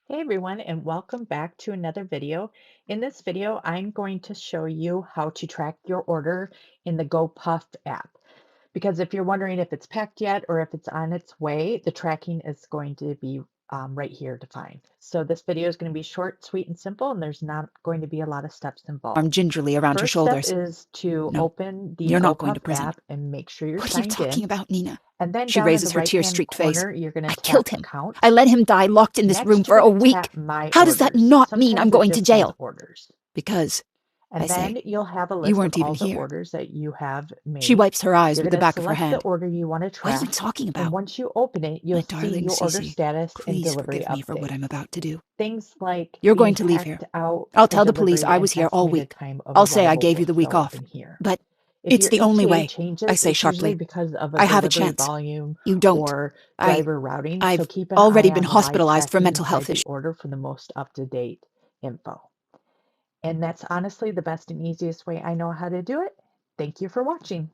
Hey everyone, and welcome back to another video. In this video, I'm going to show you how to track your order in the GoPuff app. Because if you're wondering if it's packed yet or if it's on its way, the tracking is going to be right here to find. So this video is going to be short, sweet, and simple, and there's not going to be a lot of steps Arm involved. gingerly around her First step shoulders. is to No, open the you're not going GoPuff to prison. app and make sure you're What are you signed talking in. about, Nina? And then She down in the raises her right-hand tear-streaked face. corner, you're going I to killed tap him. I Accounts. let him die locked in this room Next, for you're a going to tap week. My How does that Orders. not mean I'm Sometimes it going to just says jail? Orders. Because, I And say, then you'll have a you list of weren't even all the here. orders that you have She made. wipes her eyes You're with the going to back of her select the hand. order you want to What are you track, talking and about? once you open it, you'll My see darling your order Cece, status and please delivery forgive me for what update. I'm about to do. Things like You're being going to leave here. packed out I'll for tell the police delivery I and was here all estimated week. time of I'll say I arrival gave will you the week show up off. in here. But If it's your the only ETA way, I changes, say it's usually sharply. because of a I have a delivery chance. volume You don't. or I, driver routing, so I've keep an eye already been on the live hospitalized for tracking mental inside health the issues. order for the most up-to-date info. And that's honestly the best and easiest way I know how to do it. Thank you for watching.